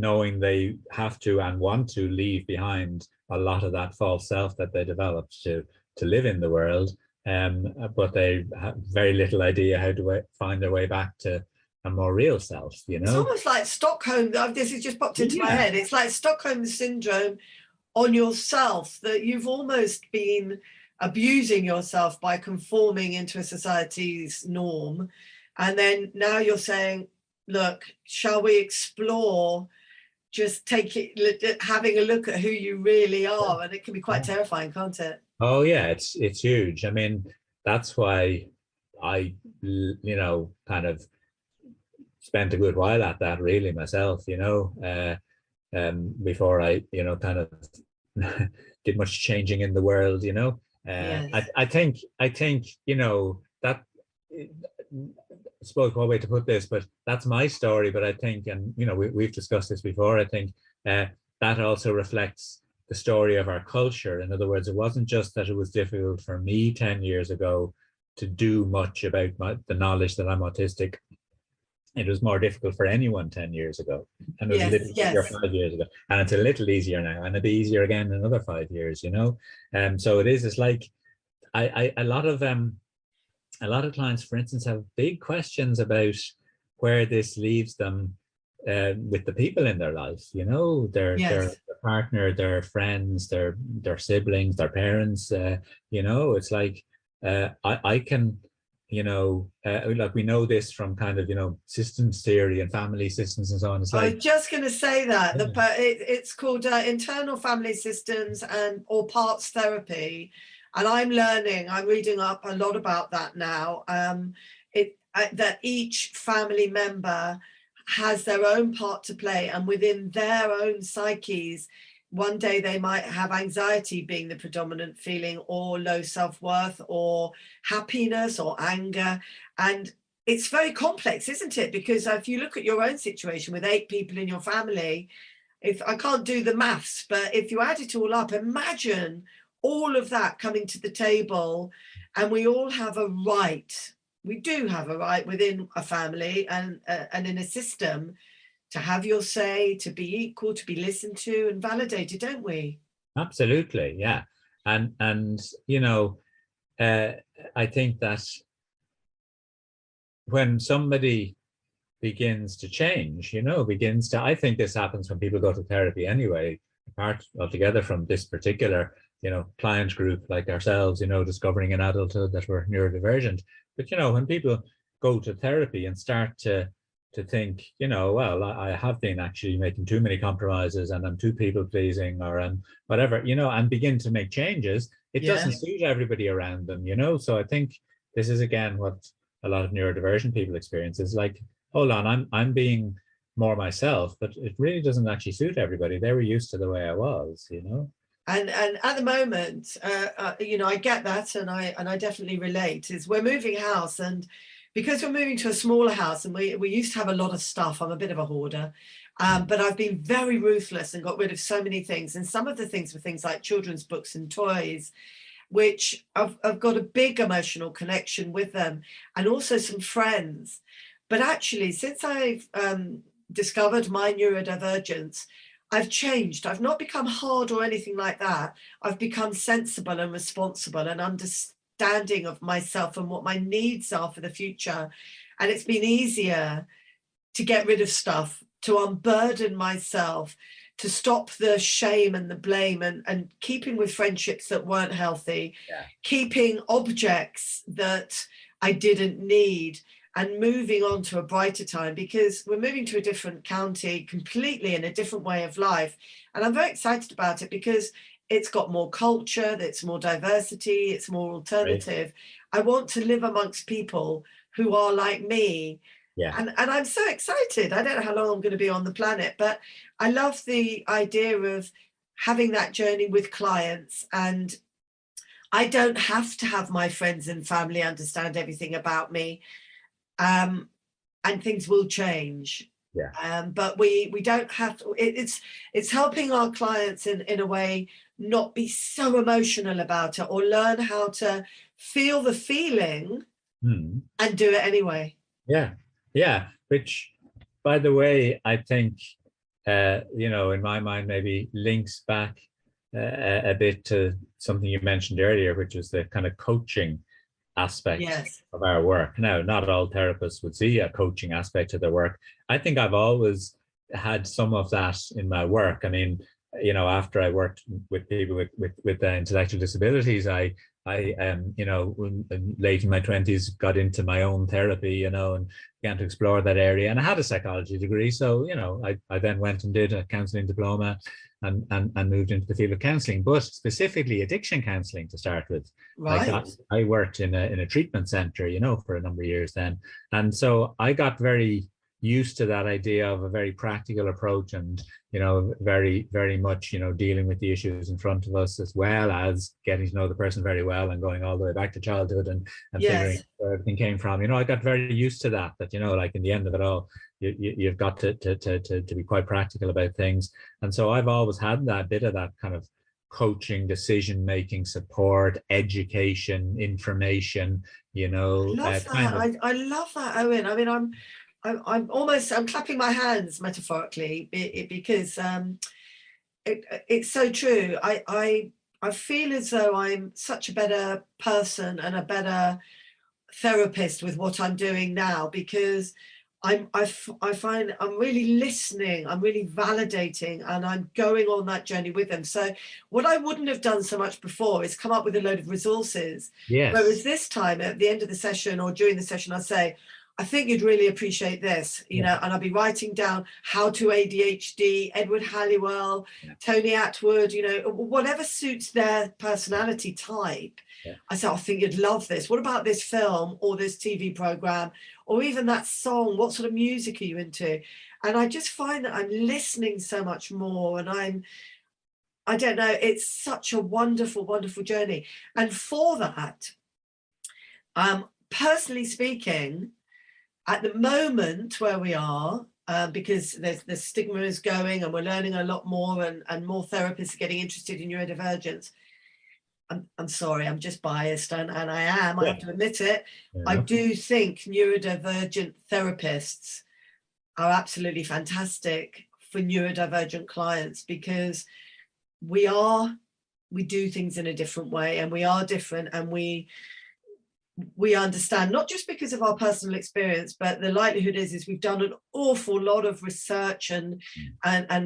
knowing they have to and want to leave behind a lot of that false self that they developed to live in the world, but they have very little idea how to find their way back to a more real self, It's almost like Stockholm. This has just popped into my head. It's like Stockholm syndrome on yourself, that you've almost been abusing yourself by conforming into a society's norm. And then now you're saying, look, shall we explore just having a look at who you really are? And it can be quite terrifying, can't it? Oh yeah, it's huge. I mean, that's why I, kind of spent a good while at that really myself, before I, kind of did much changing in the world, Yes. I think, that, I suppose one way to put this, but that's my story. But I think, and we've discussed this before, I think that also reflects the story of our culture. In other words, it wasn't just that it was difficult for me 10 years ago to do much about the knowledge that I'm autistic. It was more difficult for anyone 10 years ago, and it was a little easier 5 years ago, and it's a little easier now, and it'll be easier again in another 5 years, so it's like a lot of clients, for instance, have big questions about where this leaves them with the people in their life, their partner, their friends, their siblings, their parents. It's like I can, like we know this from kind of systems theory and family systems and so on. It's like, I was just going to say that it's called internal family systems or parts therapy, and I'm reading up a lot about that now. That each family member has their own part to play, and within their own psyches, one day they might have anxiety being the predominant feeling, or low self-worth, or happiness, or anger. And it's very complex, isn't it? Because if you look at your own situation with 8 people in your family, if I can't do the maths, but if you add it all up, imagine all of that coming to the table. And we all have a right. We do have a right within a family and in a system to have your say, to be equal, to be listened to and validated, don't we? Absolutely, yeah. And I think that when somebody begins to change, I think this happens when people go to therapy anyway, apart altogether from this particular, client group like ourselves, discovering in adulthood that we're neurodivergent. But, when people go to therapy and start to think, well, I have been actually making too many compromises, and I'm too people pleasing, or I'm whatever, and begin to make changes, it doesn't suit everybody around them, So I think this is, again, what a lot of neurodivergent people experience, is like, hold on, I'm being more myself, but it really doesn't actually suit everybody. They were used to the way I was, And at the moment, I get that, and I definitely relate. Is we're moving house, and because we're moving to a smaller house, and we used to have a lot of stuff. I'm a bit of a hoarder, but I've been very ruthless and got rid of so many things. And some of the things were things like children's books and toys, which I've got a big emotional connection with them, and also some friends. But actually, since I've discovered my neurodivergence, I've changed. I've not become hard or anything like that. I've become sensible and responsible and understanding of myself and what my needs are for the future. And it's been easier to get rid of stuff, to unburden myself, to stop the shame and the blame, and keeping with friendships that weren't healthy, keeping objects that I didn't need, and moving on to a brighter time, because we're moving to a different county completely, in a different way of life. And I'm very excited about it because it's got more culture, it's more diversity, it's more alternative. Right. I want to live amongst people who are like me. Yeah. And I'm so excited. I don't know how long I'm going to be on the planet, but I love the idea of having that journey with clients. And I don't have to have my friends and family understand everything about me. And things will change. Yeah. But we don't have to. It's helping our clients in a way not be so emotional about it, or learn how to feel the feeling and do it anyway. Yeah. Which, by the way, I think in my mind, maybe links back a bit to something you mentioned earlier, which was the kind of coaching aspect Yes. of our work. Now, not all therapists would see a coaching aspect to their work. I think I've always had some of that in my work. I mean, after I worked with people with intellectual disabilities, I late in my 20s, got into my own therapy, and began to explore that area. And I had a psychology degree. So, I then went and did a counseling diploma and moved into the field of counseling, but specifically addiction counseling to start with. Right. I worked in a treatment center, for a number of years then. And so I got very used to that idea of a very practical approach and, very, very much, dealing with the issues in front of us, as well as getting to know the person very well and going all the way back to childhood and figuring Yes. where everything came from. I got very used to that, like in the end of it all, you've got to be quite practical about things. And so I've always had that bit of that kind of coaching, decision-making, support, education, information, I love that. I love that, Eoin. I mean, I'm clapping my hands metaphorically because it's so true. I feel as though I'm such a better person and a better therapist with what I'm doing now, because I find I'm really listening, I'm really validating, and I'm going on that journey with them. So what I wouldn't have done so much before is come up with a load of resources. Yes. Whereas this time at the end of the session or during the session, I'll say, I think you'd really appreciate this, and I'll be writing down How to ADHD, Edward Halliwell, Tony Attwood, whatever suits their personality type. I said, I think you'd love this. What about this film or this TV program or even that song? What sort of music are you into? And I just find that I'm listening so much more, and I don't know, it's such a wonderful, wonderful journey. And for that, personally speaking, at the moment where we are, because the stigma is going and we're learning a lot more, and more therapists are getting interested in neurodivergence. I'm sorry, I'm just biased, and I have to admit it. I do think neurodivergent therapists are absolutely fantastic for neurodivergent clients, because we do things in a different way, and we are different, and we understand, not just because of our personal experience, but the likelihood is we've done an awful lot of research and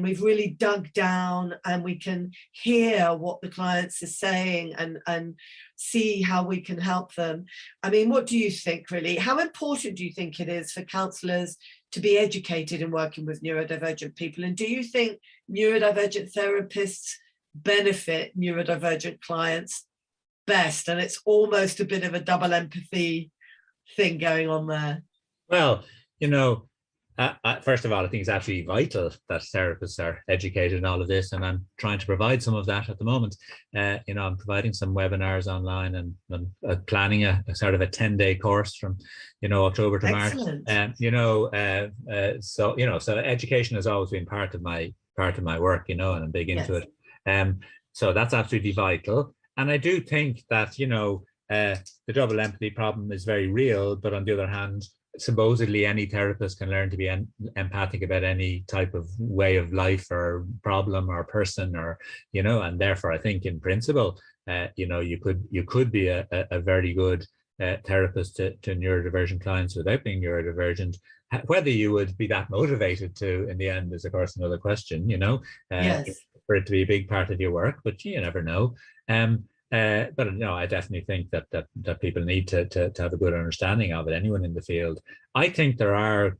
we've really dug down, and we can hear what the clients are saying and see how we can help them. I mean, what do you think, really? How important do you think it is for counsellors to be educated in working with neurodivergent people? And do you think neurodivergent therapists benefit neurodivergent clients best? And it's almost a bit of a double empathy thing going on there. Well, first of all, I think it's absolutely vital that therapists are educated in all of this, and I'm trying to provide some of that at the moment. I'm providing some webinars online, and planning a sort of a 10-day course from October to Excellent. March. So education has always been part of my work, and I'm big into it. So that's absolutely vital. And I do think that, the double empathy problem is very real, but on the other hand, supposedly any therapist can learn to be empathic about any type of way of life or problem or person, or, and therefore I think in principle, you could be a very good therapist to neurodivergent clients without being neurodivergent. Whether you would be that motivated to in the end is, of course, another question, for it to be a big part of your work, but you never know. But no, I definitely think that people need to have a good understanding of it, anyone in the field. I think there are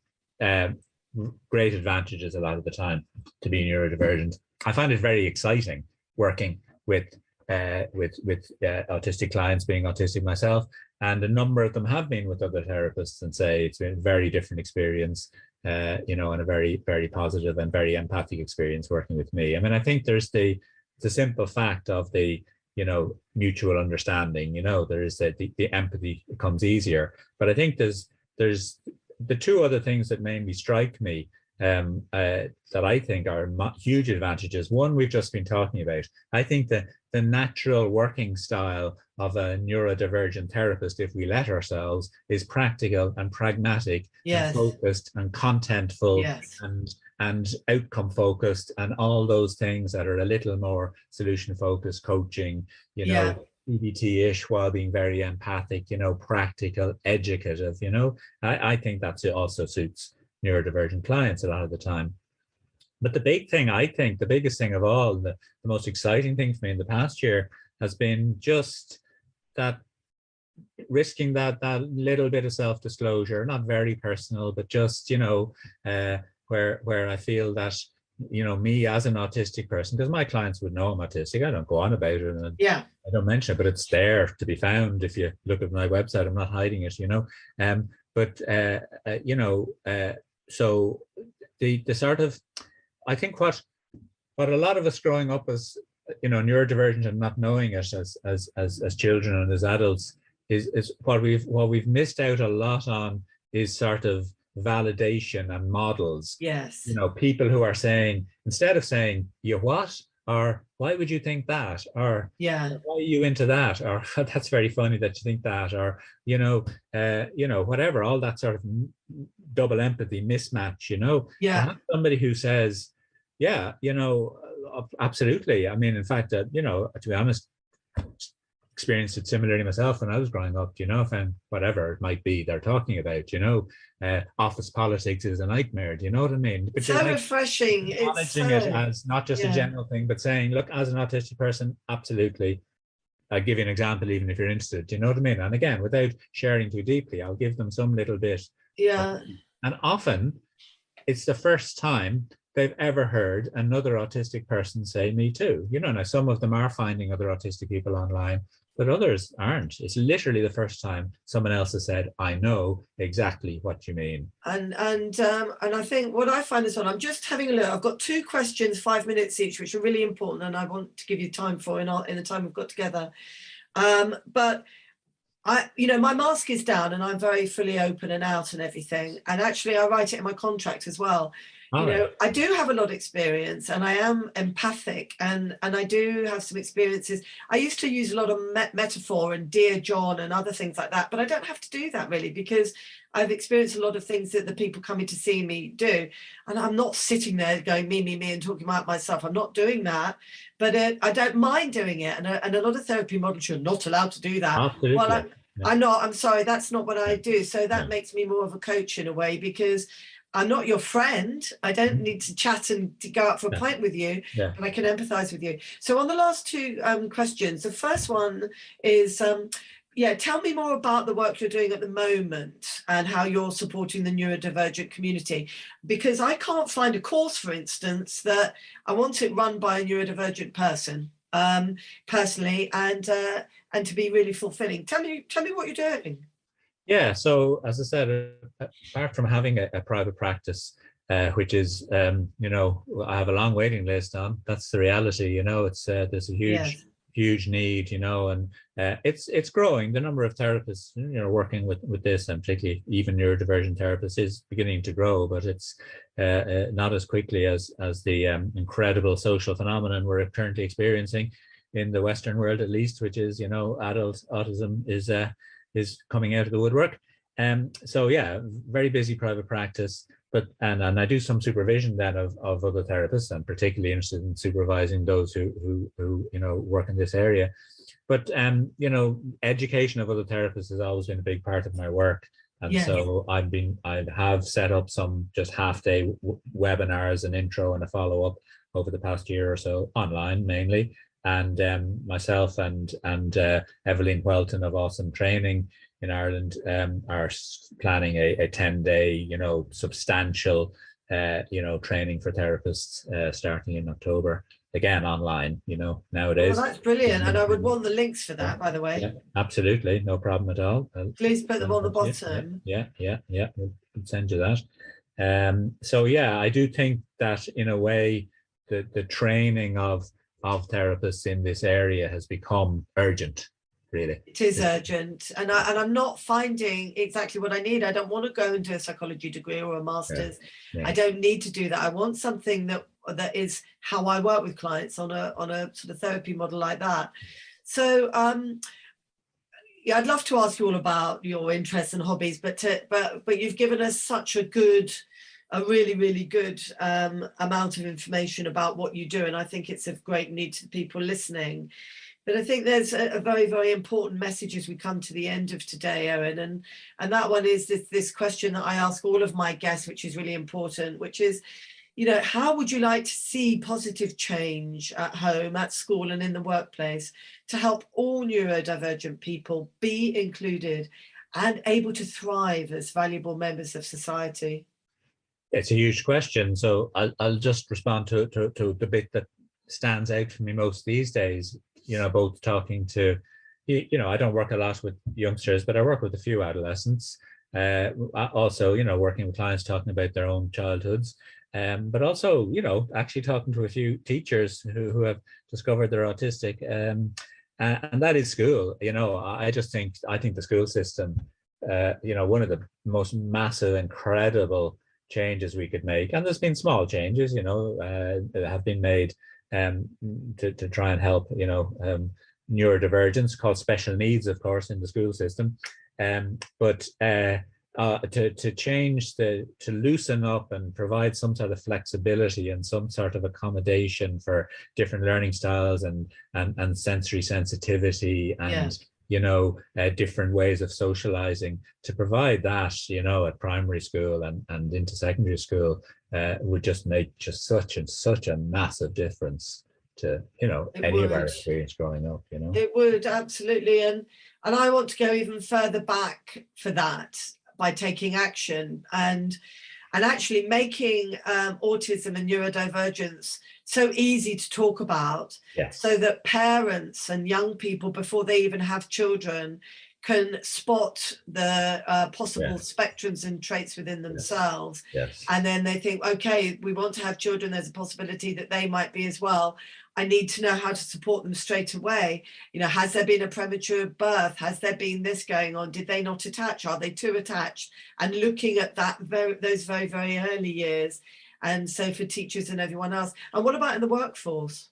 great advantages a lot of the time to be neurodivergent. I find it very exciting working with autistic clients, being autistic myself, and a number of them have been with other therapists and say it's been a very different experience, and a very, very positive and very empathic experience working with me. I mean, I think there's the simple fact of the mutual understanding. There is the empathy comes easier, but I think there's the two other things that mainly strike me that I think are huge advantages. One, we've just been talking about. I think that the natural working style of a neurodivergent therapist, if we let ourselves, is practical and pragmatic and focused and contentful and outcome focused and all those things that are a little more solution focused coaching, you know, EBT-ish, while being very empathic, you know, practical, educative, you know. I think that's it also suits neurodivergent clients a lot of the time. But the big thing, I think, the biggest thing of all, the most exciting thing for me in the past year has been just that risking that little bit of self-disclosure, not very personal, but just, you know, where I feel that, you know, me as an autistic person, because my clients would know I'm autistic, I don't go on about it and I don't mention it, but it's there to be found if you look at my website. I'm not hiding it, you know. You know, so the sort of, I think what a lot of us growing up as, you know, neurodivergent and not knowing it as children and as adults is what we've missed out a lot on is sort of validation and models. Yes. You know, people who are saying, instead of saying, you what? Or why would you think that? Or why are you into that? Or that's very funny that you think that. Or, you know, whatever, all that sort of double empathy mismatch, you know. Have somebody who says, yeah, you know, absolutely. I mean, in fact, you know, to be honest, experienced it similarly myself when I was growing up, you know, and whatever it might be they're talking about, you know, office politics is a nightmare, do you know what I mean? But so refreshing. Acknowledging it as not just a general thing, but saying, look, as an autistic person, absolutely. I'll give you an example, even if you're interested, do you know what I mean? And again, without sharing too deeply, I'll give them some little bit. Yeah. And often it's the first time they've ever heard another autistic person say me too. You know, now some of them are finding other autistic people online, but others aren't. It's literally the first time someone else has said, I know exactly what you mean. And I think what I find as well, I'm just having a look, I've got 2 questions, 5 minutes each, which are really important and I want to give you time for in the time we've got together. But you know, my mask is down and I'm very fully open and out and everything. And actually I write it in my contract as well. You know, I do have a lot of experience and I am empathic and I do have some experiences. I used to use a lot of metaphor and Dear John and other things like that, but I don't have to do that really because I've experienced a lot of things that the people coming to see me do. And I'm not sitting there going me and talking about myself. I'm not doing that, but I don't mind doing it. And a lot of therapy models, you're not allowed to do that. Absolutely. Well, I'm sorry, that's not what I do. So that makes me more of a coach in a way because I'm not your friend. I don't need to chat and to go out for a pint with you, but I can empathize with you. So on the last 2 questions, the first one is, tell me more about the work you're doing at the moment and how you're supporting the neurodivergent community, because I can't find a course, for instance, that I want it run by a neurodivergent person personally and to be really fulfilling. Tell me what you're doing. Yeah, so as I said, apart from having a private practice, which is, you know, I have a long waiting list on, that's the reality, you know, it's there's a huge need, you know, and it's growing. The number of therapists, you know, working with this, and particularly even neurodivergent therapists, is beginning to grow, but it's not as quickly as the incredible social phenomenon we're currently experiencing in the Western world, at least, which is, you know, adult autism is coming out of the woodwork. So yeah, very busy private practice, but and I do some supervision then of other therapists. I'm particularly interested in supervising those who you know work in this area. But you know, education of other therapists has always been a big part of my work. And so I have set up some just half-day webinars, an intro and a follow-up over the past year or so, online mainly. And myself and Evelyn Welton of Awesome Training in Ireland are planning a 10-day, you know, substantial, you know, training for therapists starting in October. Again, online, you know, nowadays. Well, that's brilliant. And I would want the links for that, by the way. Yeah, absolutely. No problem at all. Please put them on the bottom. Yeah. We'll send you that. So, yeah, I do think that in a way, the training of therapists in this area has become urgent, really. It is urgent, and I'm not finding exactly what I need. I don't want to go and do a psychology degree or a master's. I don't need to do that. I want something that is how I work with clients on a sort of therapy model like that. So yeah, I'd love to ask you all about your interests and hobbies, but you've given us such a really, really good amount of information about what you do, and I think it's of great need to the people listening. But I think there's a very, very important message as we come to the end of today, Eoin, and that one is this question that I ask all of my guests, which is really important, which is, how would you like to see positive change at home, at school, and in the workplace to help all neurodivergent people be included and able to thrive as valuable members of society? It's a huge question. So I'll just respond to the bit that stands out for me most these days, both talking to, I don't work a lot with youngsters, but I work with a few adolescents. Also, working with clients talking about their own childhoods. But also, actually talking to a few teachers who have discovered they're autistic. And that is school. I think the school system, one of the most massive, incredible changes we could make, and there's been small changes, that have been made to try and help, neurodivergence, called special needs, of course, in the school system. But to change to loosen up and provide some sort of flexibility and some sort of accommodation for different learning styles and sensory sensitivity and different ways of socializing, to provide that at primary school and into secondary school would just make such a massive difference to any of our experience growing up. It would, absolutely. And I want to go even further back for that, by taking action and actually making autism and neurodivergence so easy to talk about, so that parents and young people, before they even have children, can spot the possible spectrums and traits within themselves. And then they think, okay, we want to have children, there's a possibility that they might be as well. I need to know how to support them straight away. Has there been a premature birth? Has there been this going on? Did they not attach? Are they too attached? And looking at those very, very early years. And so for teachers and everyone else. And what about in the workforce?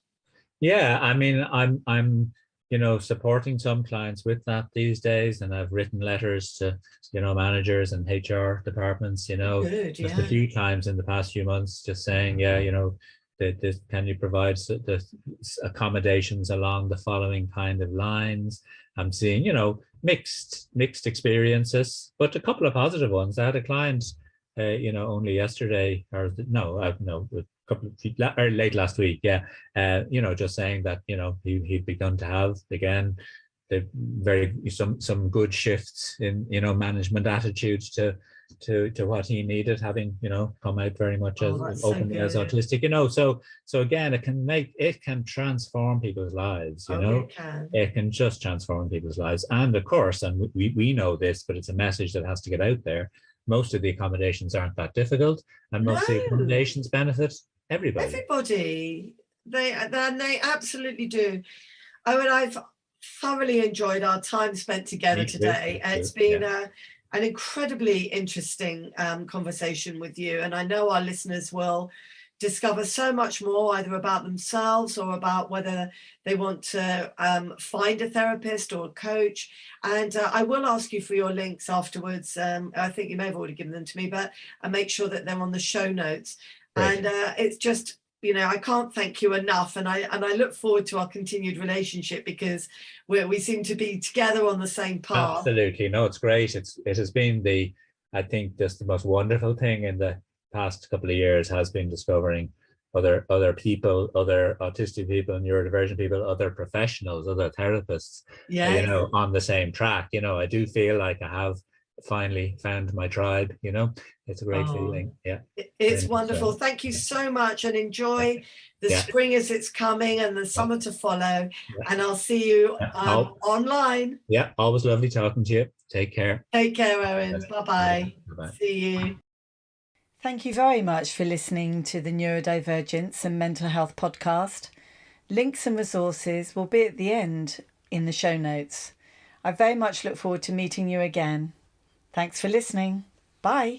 Yeah, I mean, I'm supporting some clients with that these days, and I've written letters to managers and HR departments, just a few times in the past few months, just saying, can you provide the accommodations along the following kind of lines? I'm seeing, mixed experiences, but a couple of positive ones. I had a client, only yesterday, or late last week, just saying that he'd begun to have again some good shifts in management attitudes to what he needed, having come out very much as openly as autistic. So again, it can transform people's lives. It can just transform people's lives. And of course, and we know this, but it's a message that has to get out there. Most of the accommodations aren't that difficult, and most of the accommodations benefit everybody. They absolutely do. I mean, I've thoroughly enjoyed our time spent together today. It's been an incredibly interesting conversation with you, and I know our listeners will discover so much more, either about themselves or about whether they want to find a therapist or a coach. And I will ask you for your links afterwards. I think you may have already given them to me, but I make sure that they're on the show notes. Right. And it's just, I can't thank you enough, and I look forward to our continued relationship, because we seem to be together on the same path. Absolutely, no, it's great. It has been I think just the most wonderful thing in the past couple of years has been discovering other people, other autistic people, neurodivergent people, other professionals, other therapists, on the same track. I do feel like I have finally found my tribe. It's a great feeling. It's wonderful. Thank you so much, and enjoy the spring as it's coming and the summer to follow. And I'll see you online. Always lovely talking to you. Take care. Take care, Eoin. Bye-bye. See you. Thank you very much for listening to the Neurodivergence and Mental Health podcast. Links and resources will be at the end in the show notes. I very much look forward to meeting you again. Thanks for listening. Bye.